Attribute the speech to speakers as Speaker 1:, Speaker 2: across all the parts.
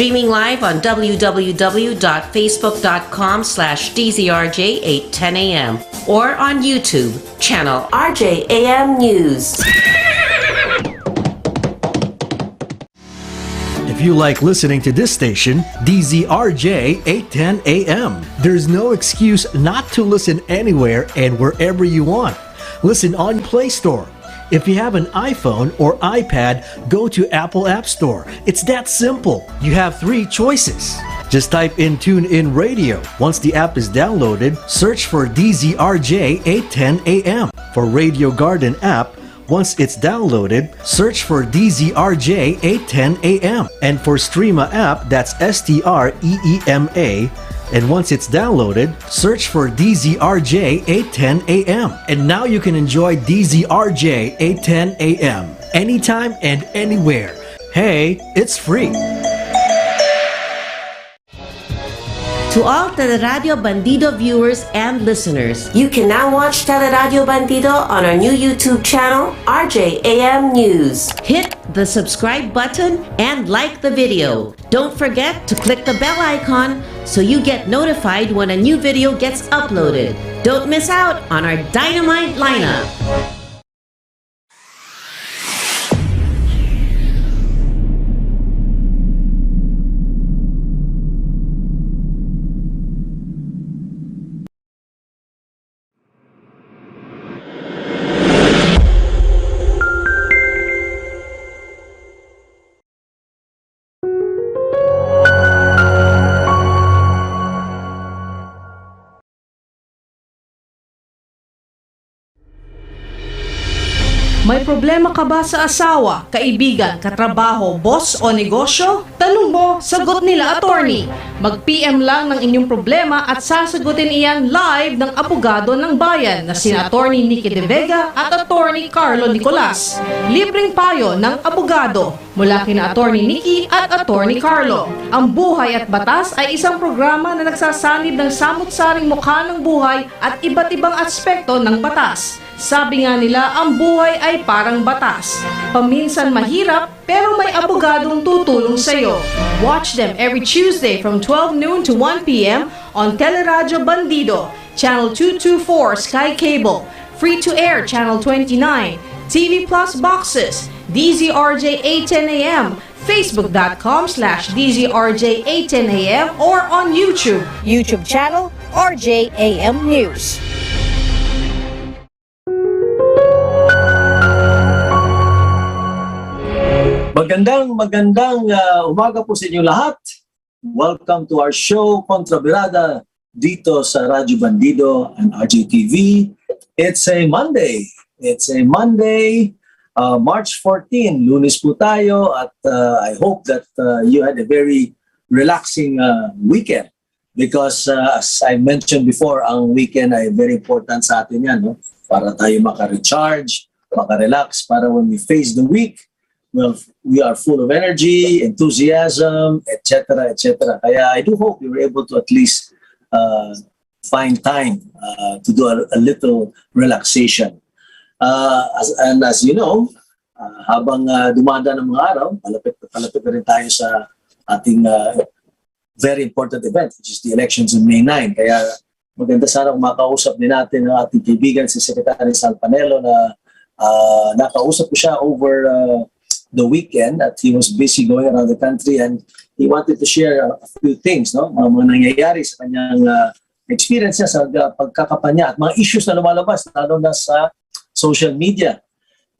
Speaker 1: Streaming live on www.facebook.com/DZRJ810am or on YouTube, channel RJAM News.
Speaker 2: If you like listening to this station, DZRJ 810 AM, there's no excuse not to listen anywhere and wherever you want. Listen on Play Store. If you have an iPhone or iPad, go to Apple App Store. It's that simple. You have 3 choices. Just type in TuneIn Radio. Once the app is downloaded, search for DZRJ 810 AM. For Radio Garden app, once it's downloaded, search for DZRJ 810 AM. And for Streema app, that's STREEMA. And once it's downloaded, search for DZRJ 810 AM. And now you can enjoy DZRJ 810 AM anytime and anywhere. Hey, it's free.
Speaker 1: To all Teleradio Bandido viewers and listeners, you can now watch Teleradio Bandido on our new YouTube channel, RJAM News. Hit the subscribe button and like the video. Don't forget to click the bell icon so you get notified when a new video gets uploaded. Don't miss out on our dynamite lineup.
Speaker 3: May problema ka ba sa asawa, kaibigan, katrabaho, boss o negosyo? Tanong mo, sagot nila attorney. Mag-PM lang ng inyong problema at sasagutin iyan live ng abogado ng bayan na sina Attorney Nikki De Vega at Attorney Carlo Nicolas. Libreng payo ng abogado mula kina Attorney Nikki at Attorney Carlo. Ang Buhay at Batas ay isang programa na nagsasanib ng samut-saring mukha ng buhay at iba't ibang aspekto ng batas. Sabi nga nila, ang buhay ay parang batas. Paminsan mahirap, pero may abogadong tutulong sa'yo. Watch them every Tuesday from 12 noon to 1 p.m. on Teleradio Bandido, Channel 224 Sky Cable, Free to Air Channel 29, TV Plus Boxes, DZRJ 810 AM, Facebook.com/DZRJ 810 AM, or on YouTube channel RJAM News.
Speaker 4: Magandang umaga po sa inyo lahat. Welcome to our show, Kontra Birada, dito sa Radyo Bandido and RJTV. It's a Monday. March 14, Lunes po tayo, at I hope that you had a very relaxing weekend because as I mentioned before, ang weekend ay very important sa atin yan, no? Para tayo maka-recharge, maka-relax, para when we face the week, well, we are full of energy, enthusiasm, etc., etc. Kaya I do hope you were able to at least find time to do a little relaxation. As you know, habang dumadaan ng mga araw, palapit na rin tayo sa ating very important event, which is the elections on May 9. Kaya maganda sana kung makausap din natin ang ating kaibigan si Secretary Sal Panelo na nakausap ko siya over the weekend at he was busy going around the country and he wanted to share a few things, no? Mga nangyayari sa kanyang experience niya sa pagkakapanya at mga issues na lumalabas lalo na sa social media.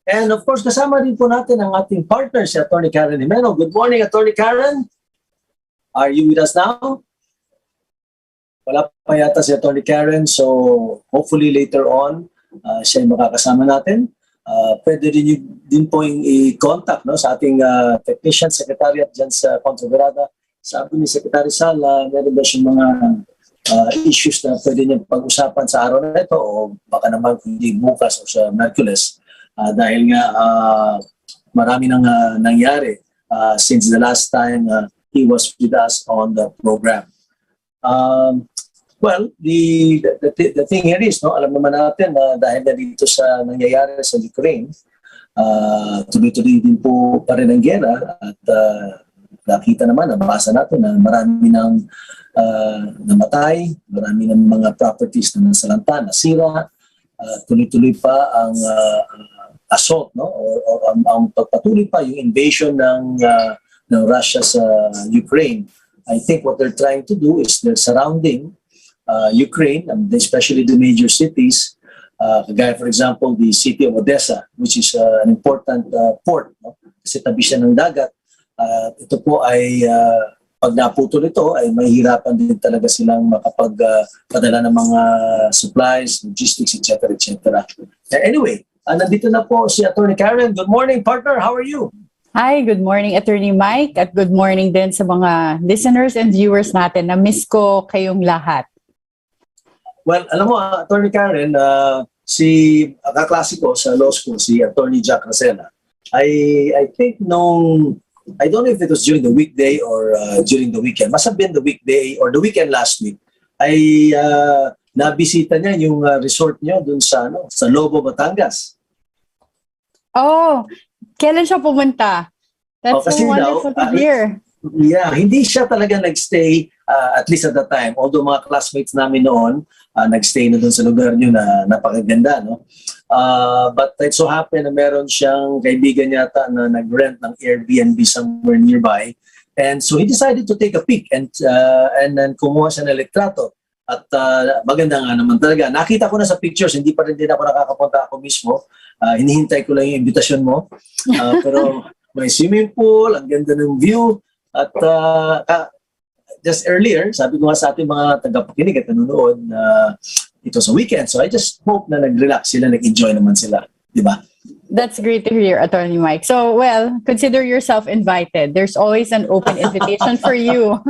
Speaker 4: And of course, kasama rin po natin ang ating partner, si Atty. Karen Jimeno. Good morning, Atty. Karen. Are you with us now? Wala pa yata si Atty. Karen, so hopefully later on, siya yung makakasama natin. Pwede rin din po yung i-contact, no, sa ating technician secretariat dyan sa Kontra Birada. Sabi ni Secretary Sal, meron ba siyang mga issues na pwede niya pag-usapan sa araw na ito o baka naman hindi bukas o sa Merkules dahil nga marami nang nangyari since the last time he was with us on the program. Well, the thing here is, no, alam naman natin na dahil na dito sa nangyayari sa Ukraine, tuloy-tuloy din po pa rin ang gera at nakita naman, nabasa natin na marami ng namatay, marami ng mga properties na nasalanta, nasira, tuloy-tuloy pa ang assault, no? O ang pagpatuloy pa yung invasion ng Russia sa Ukraine. I think what they're trying to do is they're surrounding Ukraine, and especially the major cities, kagaya for example the city of Odessa, which is an important port, no? Kasi tabi siya ng dagat. Ito po ay pag naputol ito ay mahihirapan din talaga silang makapagpadala ng mga supplies, logistics, etc. etc. Anyway, nandito na po si Atty. Karen. Good morning, partner. How are you?
Speaker 5: Hi, good morning, Attorney Mike, at good morning din sa mga listeners and viewers natin. Na-miss ko kayong lahat.
Speaker 4: Well, alam mo, Atty. Karen, si kaklase ko sa law school, si Atty. Jack Racela, I think I don't know if it was during the weekday or during the weekend. Must have been the weekday or the weekend last week. Ay nabisita niya yung resort niyo dun sa Lobo, Batangas.
Speaker 5: Oh, kailan siya pumunta? That's so wonderful to hear.
Speaker 4: Yeah, hindi siya talaga nagstay at least at the time. Although mga classmates namin noon nagstay na dun sa lugar niyo na napakaganda, no? But it so happened na meron siyang kaibigan yata na nag-rent ng Airbnb somewhere nearby. And so he decided to take a peek and then kumuha siya ng litrato. At maganda nga naman talaga. Nakita ko na sa pictures, hindi pa rin din ako nakakapunta ako mismo. Hinihintay ko lang yung invitation mo. Pero may swimming pool, ang ganda ng view. At just earlier, sabi ko nga sa ating mga tagapakinig at nanonood na ito sa weekend. So I just hope na nag-relax sila, nag-enjoy naman sila. Di ba?
Speaker 5: That's great to hear, Attorney Mike. So, well, consider yourself invited. There's always an open invitation for you.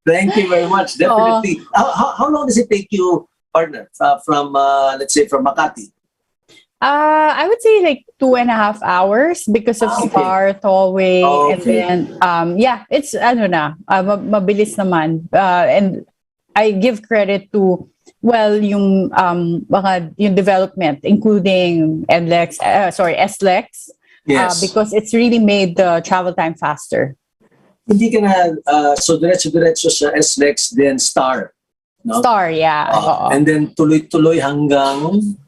Speaker 4: Thank you very much. Definitely. How long does it take you, partner, from, let's say, from Makati?
Speaker 5: I would say like 2.5 hours because of Star, tollway, and then, yeah, it's, mabilis naman. And I give credit to, well, yung development, including SLEX,
Speaker 4: yes.
Speaker 5: Because it's really made the travel time faster.
Speaker 4: Hindi ka na, so diretso sa SLEX, then Star. No?
Speaker 5: Star, yeah.
Speaker 4: And then tuloy-tuloy hanggang...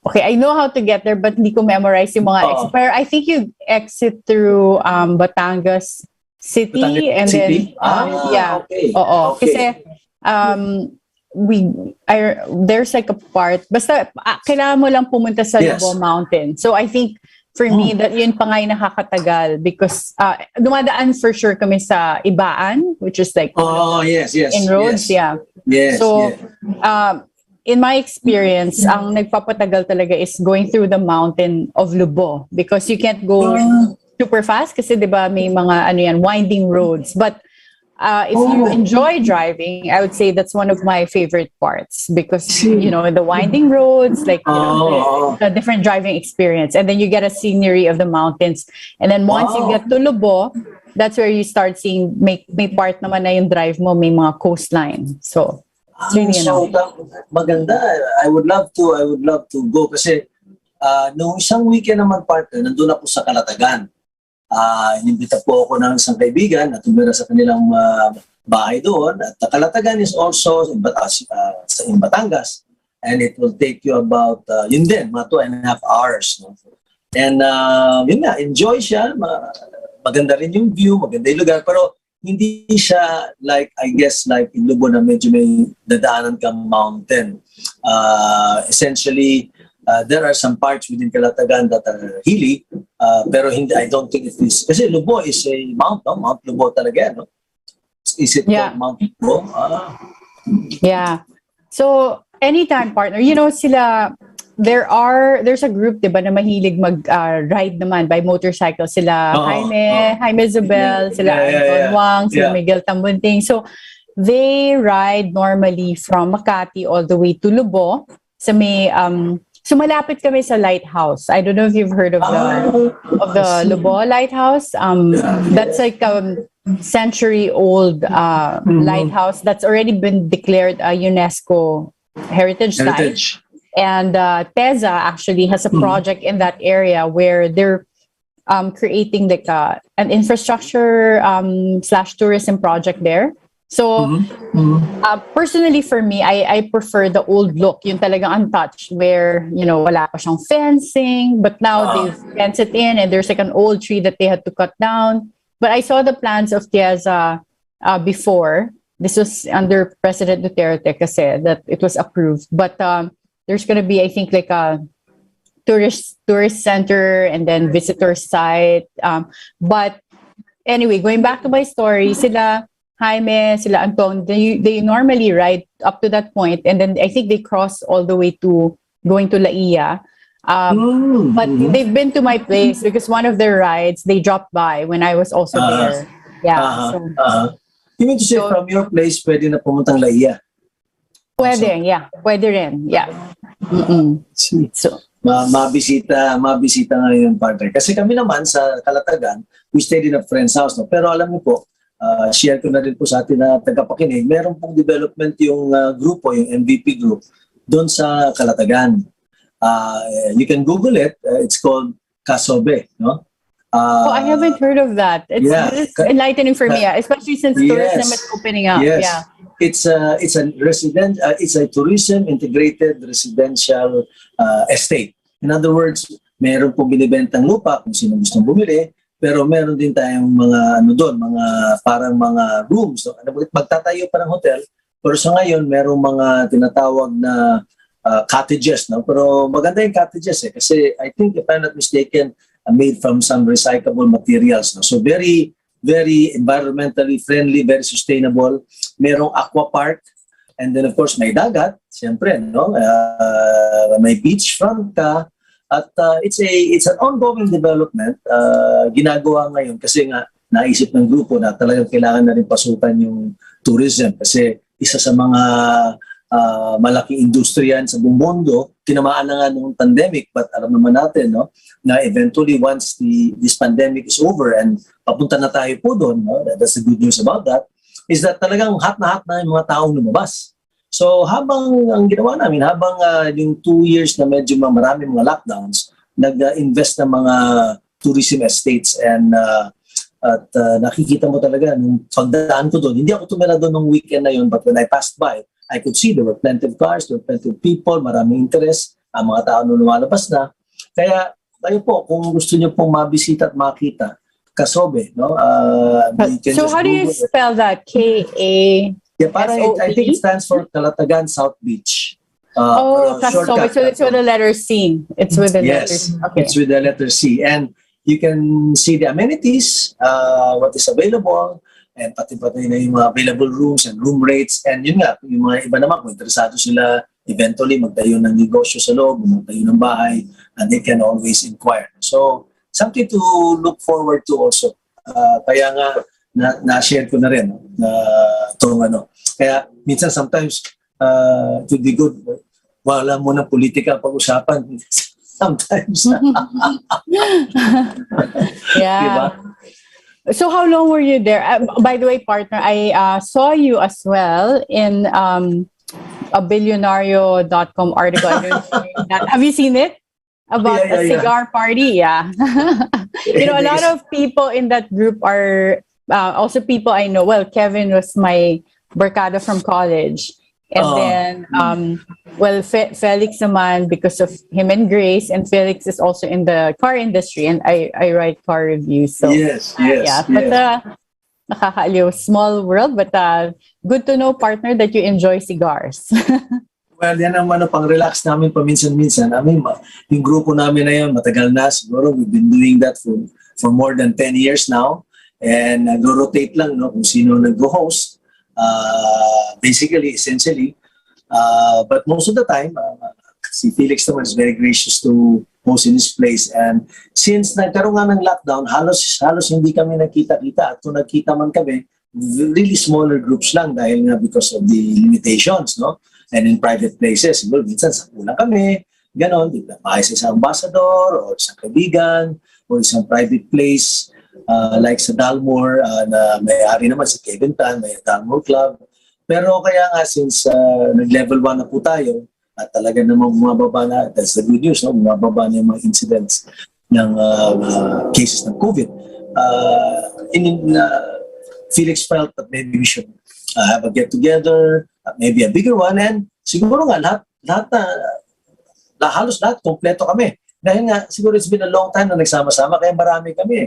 Speaker 5: okay, I know how to get there, but hindi ko memorize yung mga exit. Pero I think you exit through Batangas City, and
Speaker 4: City?
Speaker 5: then yeah.
Speaker 4: Okay.
Speaker 5: Oo.
Speaker 4: Okay.
Speaker 5: Kasi there's like a part, basta kailangan mo lang pumunta sa Lobo Mountain. So I think for me, that yun pa nga yung nakakatagal because dumadaan for sure kami sa Ibaan, which is like
Speaker 4: yes.
Speaker 5: inroads, yeah.
Speaker 4: Yes.
Speaker 5: So in my experience, ang nagpapatagal talaga is going through the mountain of Lobo because you can't go super fast kasi 'di ba may mga winding roads. But if you enjoy driving, I would say that's one of my favorite parts because the winding roads, like the different driving experience, and then you get a scenery of the mountains, and then once you get to Lobo, that's where you start seeing may part naman na yung drive mo may mga coastline. So it's really
Speaker 4: maganda. I would love to go kasi nung isang weekend naman, partner, nandun ako sa Calatagan. Inimbita po ako ng isang kaibigan na tumira sa kanilang bahay doon. At Calatagan is also in Batangas. And it will take you about, yun din, mga 2.5 hours. No? And yun nga, enjoy siya. Maganda rin yung view, maganda yung lugar. Pero hindi siya like, I guess, like in Lobo na medyo may dadaanan kang mountain. Essentially, there are some parts within Calatagan that are hilly, pero hindi, I don't think it is. Kasi Lobo is a mount, no? Mount Lobo talaga, no? Is it called Mount Lobo?
Speaker 5: Yeah. So, anytime, partner, there's a group, diba, na mahilig mag-ride naman by motorcycle. Sila Jaime Isabel, sila Anton Wang, sila Miguel Tambunting. So, they ride normally from Makati all the way to Lobo. Sa may so malapit kami sa lighthouse. I don't know if you've heard of the Lobo lighthouse. That's like a century-old lighthouse that's already been declared a UNESCO heritage site. And TESA actually has a project in that area where they're creating like an infrastructure slash tourism project there. So personally for me, I prefer the old look, yung talagang untouched, where wala pa siyang fencing, but now they've fenced it in, and there's like an old tree that they had to cut down. But I saw the plans of Tiaza before. This was under President Duterte kasi that it was approved. But there's gonna be, I think, like a tourist center and then visitor site. But anyway, going back to my story, sila Jaime, sila Anton, they normally ride up to that point, and then I think they cross all the way to going to Laia. But they've been to my place because one of their rides, they dropped by when I was also there. Yeah.
Speaker 4: You mean to say from your place, pwede na pumuntang Laia?
Speaker 5: Pwede, yeah. Pwede rin, yeah. So,
Speaker 4: mabisita nga yung partner. Kasi kami naman sa Calatagan, we stayed in a friend's house. No? Pero alam niyo po, share ko na rin po sa atin na tagapakinig, meron pong development yung grupo, yung MVP group, doon sa Calatagan. You can Google it. It's called Kasobe. No?
Speaker 5: I haven't heard of that. It's enlightening for me, especially since tourism is opening up.
Speaker 4: Yes.
Speaker 5: Yeah.
Speaker 4: It's a tourism integrated residential estate. In other words, meron pong binibentang lupa kung sino gustong bumili, pero meron din tayong mga parang mga rooms. So, magtatayo pa ng hotel, pero sa ngayon merong mga tinatawag na cottages, no? Pero maganda yung cottages kasi I think, if I'm not mistaken, made from some recyclable materials, no? So very very environmentally friendly, very sustainable. Merong aqua park, and then of course may dagat, siyempre, no? May beachfront ka, at it's an ongoing development. Ginagawa ngayon kasi nga naisip ng grupo na talagang kailangan na rin pasukan yung tourism kasi isa sa mga malaking industriya sa buong mundo. Tinamaan na nga nung pandemic, but alam naman natin, no, na eventually once this pandemic is over and papunta na tayo po doon, no, that's the good news about that, is that talagang hot na yung mga taong lumabas. So habang ang ginawa namin, habang yung 2 years na medyo marami mga lockdowns, nag-invest ng mga tourism estates, and nakikita mo talaga nung pagdaan ko doon. Hindi ako tumira doon nung weekend na yun, but when I passed by, I could see there were plenty of cars, there were plenty of people, maraming interest, ang mga tao nung lumalabas na. Kaya kayo po, kung gusto niyo pong mabisita at makita, Kasobe, no?
Speaker 5: So how do you spell that? K-A...
Speaker 4: Yeah, parang I think it stands for Calatagan South Beach.
Speaker 5: Kasobe. So it's with the letter C. It's with the letter C. Okay.
Speaker 4: It's with the letter C. And you can see the amenities, what is available, and pati na yung mga available rooms and room rates. And yun nga, yung mga iba naman, kung interesado sila eventually magtayo ng negosyo sa loob, magtayo ng bahay, and they can always inquire. So, something to look forward to also. Kaya nga, na-share ko na rin na itong ano. Kaya minsan sometimes it would be good, wala mo ng political pag-usapan. Sometimes.
Speaker 5: Yeah.
Speaker 4: Diba?
Speaker 5: So how long were you there? By the way, partner, I saw you as well in a billionario.com article. Have you seen it? About a cigar party? Yeah. You know, a lot of people in that group are also people I know. Well, Kevin was my barkada from college. And then, Felix naman, because of him and Grace, and Felix is also in the car industry, and I write car reviews. So,
Speaker 4: yes.
Speaker 5: But nakakaaliw, small world, but good to know, partner, that you enjoy cigars.
Speaker 4: Well, yan ang pang-relax namin paminsan-minsan. Yung grupo namin na yun, matagal na siguro. We've been doing that for more than 10 years now. And nag-rotate lang, no, kung sino nag-host. Essentially. But most of the time, si Felix naman is very gracious to host in his place. And since nagkaroon nga ng lockdown, halos hindi kami nakita-kita. At kung nagkita man kami, really smaller groups lang dahil nga because of the limitations, no? And in private places, siguro minsan sa kulang kami, ganon, bahay sa isang ambassador o isang kaibigan o isang private place like sa Dalmore na may-ari naman si Kevin Tan, may Dalmore Club. Pero kaya nga since nag-level 1 na po tayo at talaga namang bumababa na, that's the good news, no? Bumababa na yung mga incidents. cases ng COVID. Felix felt that maybe we should have a get-together, maybe a bigger one, and siguro nga halos lahat kompleto kami. Dahil nga, siguro it's been a long time na nagsama-sama, kaya marami kami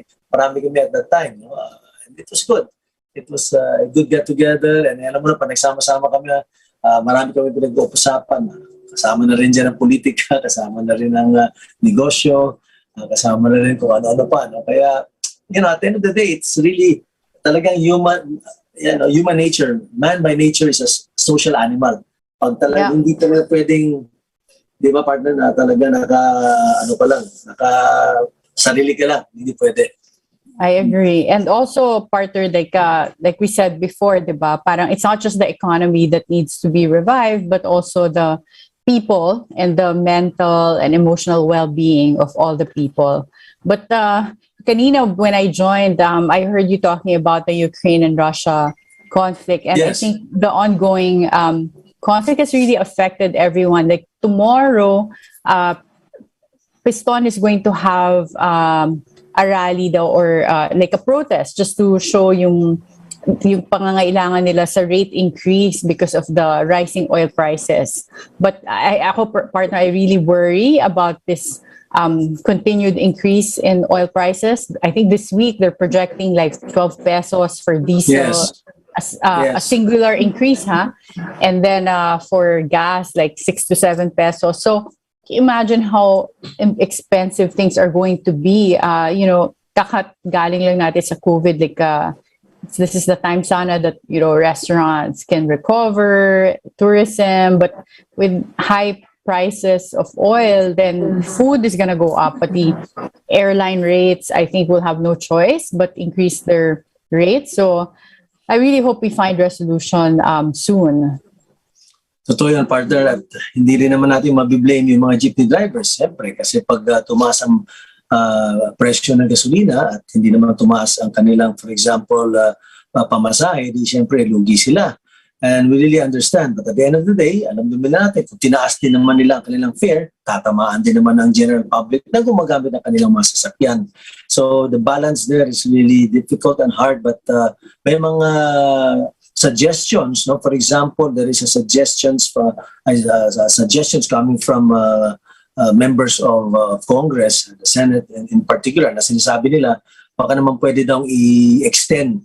Speaker 4: at that time. And it was good. It was a good get-together, and alam mo na, pag nagsama-sama kami, marami kami pinag-uusapan. Kasama na rin dyan ang politika, kasama na rin ang negosyo, kasama na rin kung ano-ano pa. No? Kaya, at the end of the day, it's really talagang human nature. Man by nature is a social animal. Pag talagang hindi talaga pwedeng, di ba partner, na talaga sarili ka lang, hindi pwede.
Speaker 5: I agree. And also, partner, like we said before, di ba, parang it's not just the economy that needs to be revived, but also the people and the mental and emotional well-being of all the people. But kanina, when I joined, I heard you talking about the Ukraine and Russia conflict. And
Speaker 4: Yes.
Speaker 5: I think the ongoing conflict has really affected everyone. Like tomorrow, Piston is going to have a rally daw, or like a protest, just to show yung pangangailangan nila sa rate increase because of the rising oil prices. But partner, I really worry about this continued increase in oil prices. I think this week they're projecting like 12 pesos for diesel.
Speaker 4: Yes.
Speaker 5: A singular increase, and then for gas, like 6 to 7 pesos. So imagine how expensive things are going to be. Galing lang natin sa COVID, like this is the time sana that restaurants can recover, tourism, but with high prices of oil, then food is gonna go up. But the airline rates, I think, will have no choice but increase their rates. So I really hope we find resolution soon.
Speaker 4: Totoo yan, partner, at hindi rin naman natin mabiblame yung mga jeepney drivers, siyempre, kasi pag tumaas ang presyo ng gasolina at hindi naman tumaas ang kanilang, for example, pamasahe, di siyempre lugi sila. And we really understand. But at the end of the day, alam naman natin, kung tinaas din naman nila ang kanilang fare, tatamaan din naman ang general public na gumagamit ng kanilang mga sasakyan. So the balance there is really difficult and hard, but may mga suggestions. No? For example, there is a suggestions coming from members of Congress, the Senate in particular, na sinasabi nila, baka naman pwede daw i-extend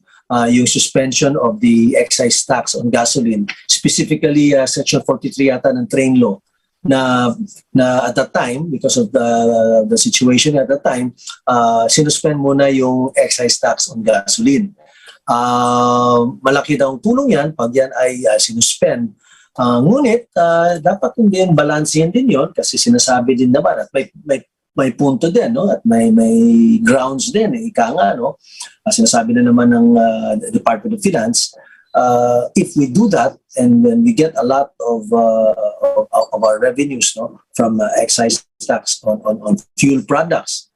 Speaker 4: yung suspension of the excise tax on gasoline, specifically Section 43 yata ng train law, na at that time, because of the situation at that time, sinuspend muna yung excise tax on gasoline. Malaki daw ang tulong yan pag yan ay sinuspend. Ngunit, dapat din balansehin din yon, kasi sinasabi din naman at may punto din, no? At may grounds din, ika nga, no? Sinasabi na naman ng Department of Finance, if we do that and then we get a lot of our revenues, no, from excise tax on fuel products,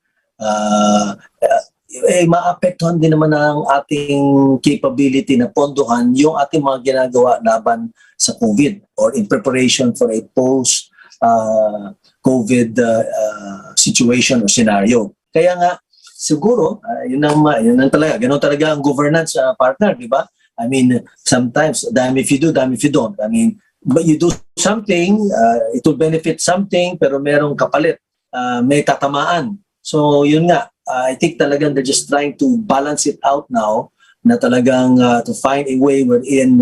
Speaker 4: maapektuhan din naman ang ating capability na pondohan yung ating mga ginagawa laban sa COVID or in preparation for a post-COVID situation or scenario. Kaya nga, siguro, yun ang talaga. Ganun talaga ang governance partner, di ba? I mean, sometimes, damn if you do, damn if you don't. I mean, but you do something, it will benefit something, pero merong kapalit, may tatamaan. So, yun nga, I think talagang they're just trying to balance it out now, na talagang to find a way wherein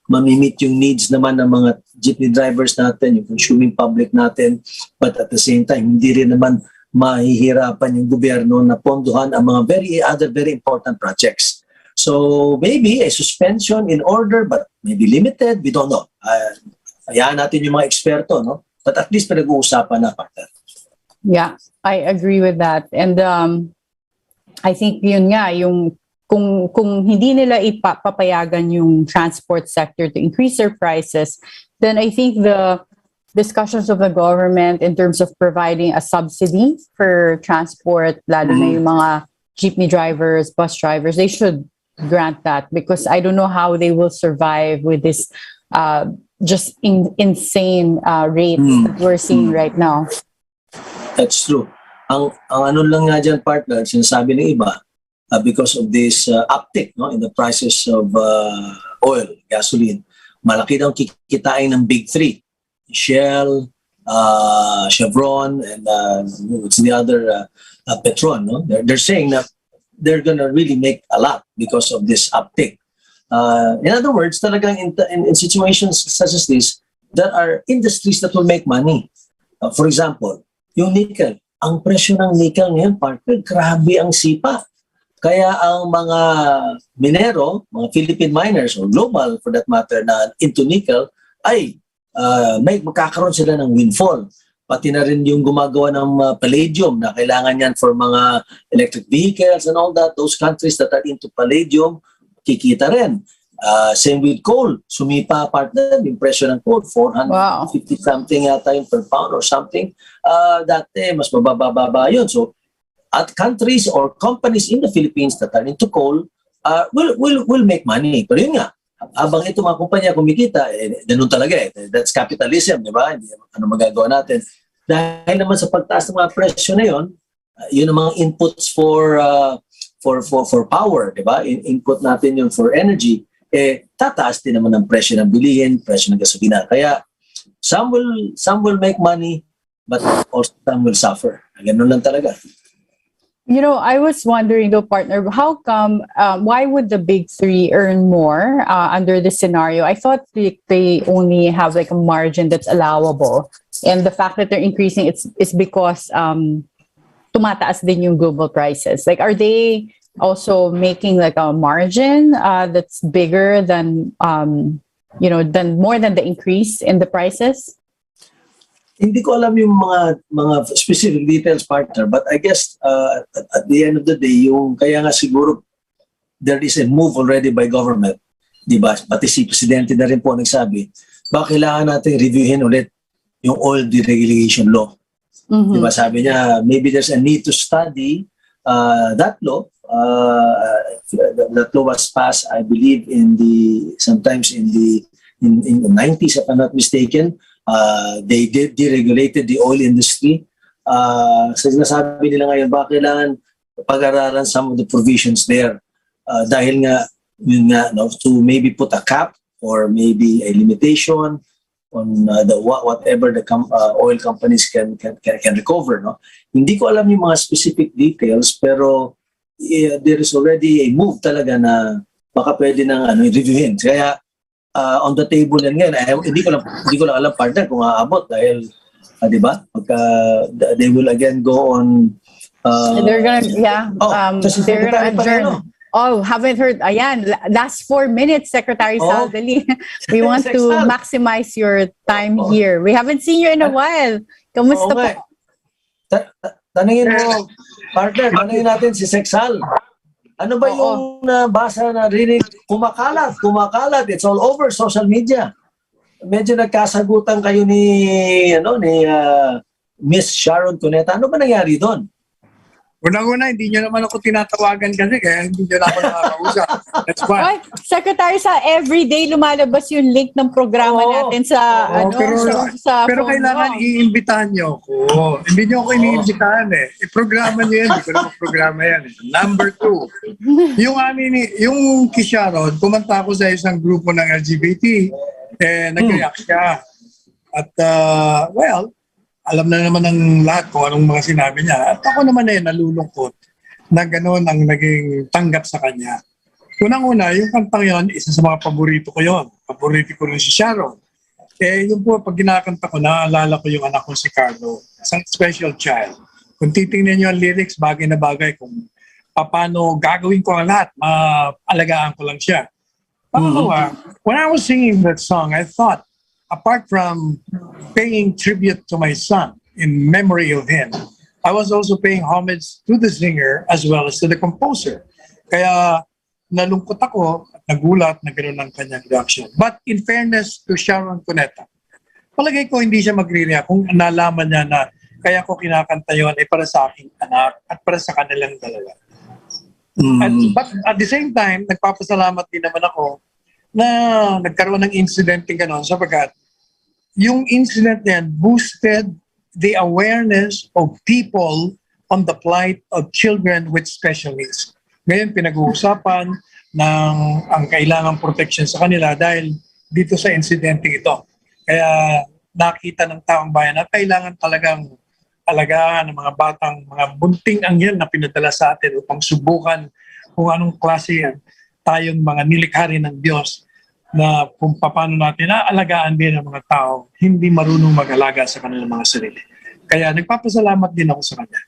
Speaker 4: mamimit yung needs naman ng mga jeepney drivers natin, yung consuming public natin, but at the same time, hindi rin naman mahihirapan yung gobyerno na pondohan ang mga other very important projects. So maybe a suspension in order, but maybe limited, we don't know. Hayaan natin yung mga eksperto, no? But at least pinag-uusapan na, partner.
Speaker 5: Yeah, I agree with that. And I think yun nga, yung kung hindi nila ipapayagan yung transport sector to increase their prices, then I think the discussions of the government in terms of providing a subsidy for transport, lalo na yung mga jeepney drivers, bus drivers, they should grant that, because I don't know how they will survive with this just insane rates that we're seeing right now.
Speaker 4: That's true. Ang ano lang nga dyan, partner, sinasabi ng iba, because of this uptick, no, in the prices of oil, gasoline, malaki daw kikitain ng big three. Shell, Chevron, and what's the other, Petron. No? They're saying that they're gonna really make a lot because of this uptick. In other words, talagang in situations such as this, there are industries that will make money. For example, yung nickel. Ang presyo ng nickel ngayon, partner, grabe ang sipa. Kaya ang mga minero, mga Philippine miners or global for that matter na into nickel, ay magkakaroon sila ng windfall. Pati na rin yung gumagawa ng palladium na kailangan yan for mga electric vehicles and all that. Those countries that are into palladium, kikita rin. Same with coal. Sumipa, partner, yung presyo ng coal, 450 something yata yung per pound or something. Dati, mas mababa yun. So, at countries or companies in the Philippines that are into coal will make money. Pero yun nga, habang ito mga kumpanya kumikita, ganun talaga That's capitalism, di ba? Ano magagawa natin? Dahil naman sa pagtaas ng mga presyo na yun, yun ang mga inputs for power, di ba? Input natin yun for energy, tataas din naman ang presyo ng bilihin, presyo ng gasolina. Kaya some will make money, but also some will suffer. Ganun lang talaga.
Speaker 5: You know, I was wondering though, partner, how come, why would the big three earn more under this scenario? I thought they only have like a margin that's allowable. And the fact that they're increasing, it's because tumataas din yung global prices. Like, are they also making like a margin that's bigger than, than more than the increase in the prices?
Speaker 4: Hindi ko alam yung mga specific details, partner, but I guess at the end of the day, yung kaya nga siguro there is a move already by government, di ba? Pati si Presidente na rin po nagsabi, baka kailangan natin reviewin ulit yung oil deregulation law. Mm-hmm. Di ba? Sabi niya, maybe there's a need to study that law. That law was passed, I believe, sometimes in the 90s, if I'm not mistaken. They deregulated the oil industry. So sinasabi nila ngayon, baka kailangan pag-aralan some of the provisions there. Dahil nga, yun nga, no, to maybe put a cap or maybe a limitation on whatever the oil companies can recover. No? Hindi ko alam yung mga specific details, pero there is already a move talaga na baka pwede nang reviewin. Kaya on the table yan ngayon. Hindi ko lang alam, partner, kung aabot dahil, di ba? They will again go on.
Speaker 5: They're gonna, they're gonna adjourn. Oh, haven't heard. Ayan, last 4 minutes, Secretary Saldali. We want to maximize your time here. We haven't seen you in a while. Kamusta po?
Speaker 4: Tanungin mo, partner, tanungin natin si Sexal. Ano ba yung nabasa na rinig? Kumakalat. It's all over social media. Medyo nagkasagutan kayo ni Miss Sharon Cuneta. Ano ba nangyari doon?
Speaker 6: Unang-una, hindi nyo naman ako tinatawagan kasi kaya hindi nyo na ako nakakausap. That's why.
Speaker 5: Secretary, sa everyday lumalabas yung link ng programa natin sa
Speaker 6: pero kailangan iimbitahan nyo ako. Hindi nyo ako iniimbitahan programa nyo yan. Hindi ko naman programa yan. Number 2, yung Kisharon, kumanta ako sa isang grupo ng LGBT, nag-react siya. At, alam na naman ng lahat kung anong mga sinabi niya. At ako naman nalulungkot na gano'n ang naging tanggap sa kanya. Unang-una, yung kantang yon, isa sa mga paborito ko yon. Paborito ko rin si Sharon. Yun po, pag ginakanta ko, naalala ko yung anak ko si Carlo. Isang special child. Kung titingnan niyo ang lyrics, bagay na bagay kung paano gagawin ko ang lahat, maalagaan ko lang siya. Pangalawa, when I was singing that song, I thought, apart from paying tribute to my son in memory of him, I was also paying homage to the singer as well as to the composer. Kaya nalungkot ako at nagulat na gano'n ang kanyang reaction. But in fairness to Sharon Cuneta, palagay ko hindi siya magre-react kung nalaman niya na kaya ko kinakanta yun para sa aking anak at para sa kanilang dalawa. But at the same time, nagpapasalamat din naman ako na nagkaroon ng incident ng gano'n sapagkat yung incident na yan boosted the awareness of people on the plight of children with special needs. Ngayon, pinag-uusapan ng ang kailangang protection sa kanila dahil dito sa insidente ito. Kaya nakita ng taong bayan na kailangan talagang alagaan ng mga batang, mga bunting anghel na pinadala sa atin upang subukan kung anong klase yan tayong mga nilikha rin ng Diyos na kung paano natin naalagaan din ang mga tao hindi marunong mag-alaga sa kanilang mga sarili. Kaya nagpapasalamat din ako sa kanya.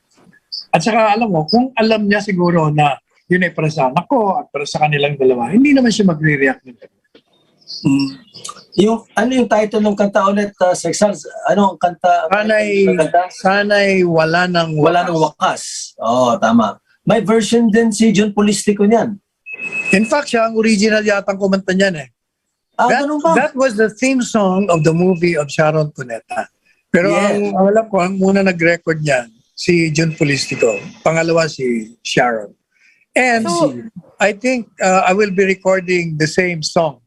Speaker 6: At saka alam mo, kung alam niya siguro na yun ay para sa anak ko at para sa kanilang dalawa, hindi naman siya magre-react nito.
Speaker 4: Ano yung title ng kanta ulit, Sexal? Ano ang kanta?
Speaker 6: Sana'y wala nang
Speaker 4: wakas. Oo, tama. May version din si John Polistico niyan.
Speaker 6: In fact, siya ang original yatang kumanta niyan eh.
Speaker 4: Ganun ba?
Speaker 6: That was the theme song of the movie of Sharon Cuneta. Pero ang alam ko, ang muna nag-record niyan, si John Polistico. Pangalawa si Sharon. And I think I will be recording the same song.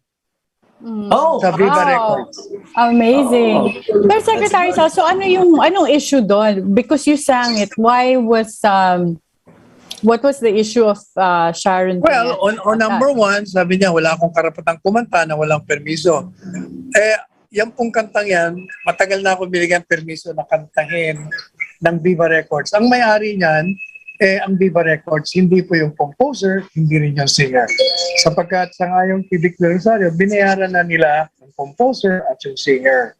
Speaker 6: Sa Viva Records.
Speaker 5: Amazing. Pero Secretary Sal, so anong issue doon? Because you sang it, what was the issue of Sharon?
Speaker 6: Well, on number one, sabi niya, wala akong karapatang kumanta na walang permiso. Yan pong kantang yan, matagal na ako binigyan permiso na kantahin ng Viva Records. Ang may-ari niyan, ang Viva Records, hindi po yung composer, hindi rin yung singer. Sapagkat sa ngayong Pibic Rosario, binayaran na nila ang composer at yung singer.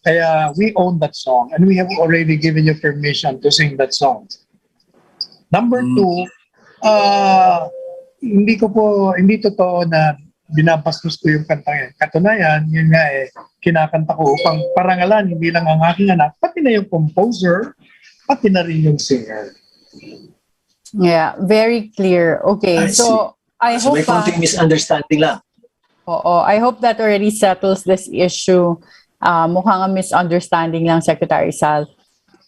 Speaker 6: Kaya we own that song and we have already given you permission to sing that song. Number two, hindi totoo na binabastos ko yung kantang yan. Katunayan, yun nga kinakanta ko upang parangalan, hindi lang ang aking anak, pati na yung composer, pati na rin yung singer.
Speaker 5: Yeah, very clear. Okay, so I hope...
Speaker 4: may konting misunderstanding lang.
Speaker 5: I hope that already settles this issue. Mukhang a misunderstanding lang, Secretary Sal.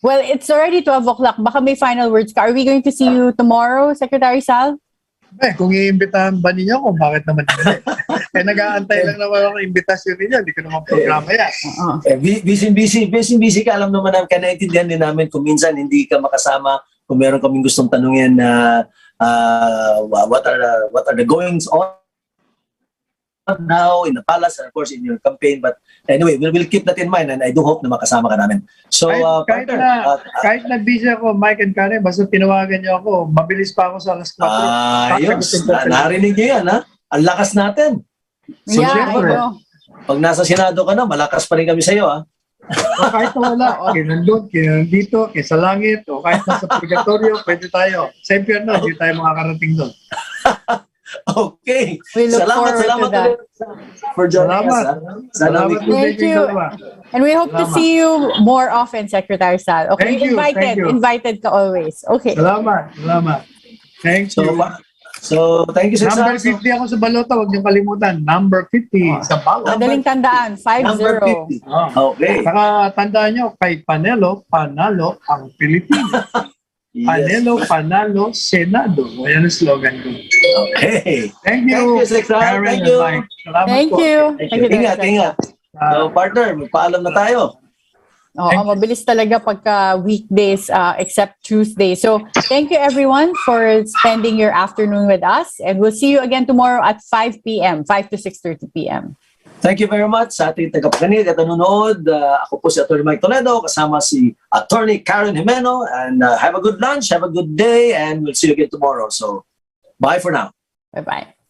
Speaker 5: Well, it's already 12 o'clock. Baka may final words ka. Are we going to see you tomorrow, Secretary Sal?
Speaker 6: Kung iimbitahan ba ninyo ako, bakit naman hindi? Nag-aantay lang naman ako imbitasyon ninyo. Hindi ko naman programa yan.
Speaker 4: Busy ka. Alam naman namin, kanaintindihan din namin kung minsan hindi ka makasama, kung meron kaming gustong tanungin na what are the goings on now in the palace and of course in your campaign. But anyway, we'll keep that in mind and I do hope na makasama ka namin. So,
Speaker 6: kahit na busy ako, Mike and Karen, basta tinawagan niyo ako, mabilis pa ako sa alas 4.
Speaker 4: Ayos. Narinig niyo yan, ha? Ang lakas natin. So,
Speaker 5: yeah, I know.
Speaker 4: Pag nasa Senado ka na, malakas pa rin kami sa'yo, ha?
Speaker 6: Kahit na wala, nandun, dito, sa langit, o kahit nasa purgatorio, pwede tayo. Sa impyerno, hindi tayo makakarating doon.
Speaker 4: Okay.
Speaker 5: We look
Speaker 4: salamat
Speaker 5: forward to that.
Speaker 4: For joining us.
Speaker 6: Salamat.
Speaker 5: Thank you. And we hope to see you more often, Secretary Sal. Okay,
Speaker 6: Thank you.
Speaker 5: Invited ka always. Okay.
Speaker 6: Salamat. Thank you.
Speaker 4: So, thank you, Sir
Speaker 6: Number 50 ako sa balota, huwag niyong kalimutan. Number 50 sa balota.
Speaker 5: Madaling tandaan, 5-0.
Speaker 4: Number 50. Okay.
Speaker 6: Saka tandaan niyo, kay Panelo, panalo ang Pilipinas. Yes. Panelo, panalo, Senado. Ayan ang slogan ko.
Speaker 4: Okay.
Speaker 6: Thank you.
Speaker 4: Karen. Thank you.
Speaker 5: Thank you.
Speaker 4: Ingat. So, partner, magpaalam na tayo.
Speaker 5: Mabilis talaga pagka weekdays except Tuesday. So, thank you everyone for spending your afternoon with us. And we'll see you again tomorrow at 5 p.m., 5 to 6:30 p.m.
Speaker 4: Thank you very much sa ating tagapakinig at nanonood. Ako po si Atty. Mike Toledo, kasama si Atty. Karen Jimeno. And have a good lunch, have a good day, and we'll see you again tomorrow. So, bye for now.
Speaker 5: Bye-bye.